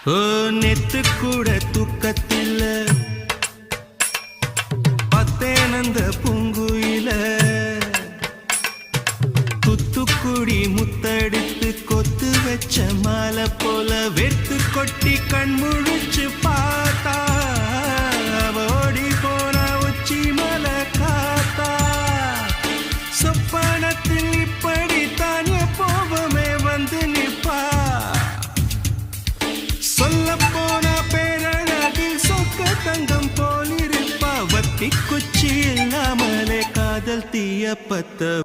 ஓ நெத்து கூட தூக்கத்தில் பத்தேனந்த பூங்குயில குத்துக்குடி முத்தடித்து கொத்து வச்ச மாலை போல வெத்து கொட்டி கண் முழிச்சு பார்த்தா ஓடி போன உச்சி மலை காத்தா சொப்பனத்தில் இப்படி தானே போவமே வந்து நிப்பா சொல்ல போன பேரழகில் சொக்க தங்கம் போலிருப்பா வத்தி குச்சி இல்லாமலே காதல் தீய பத்த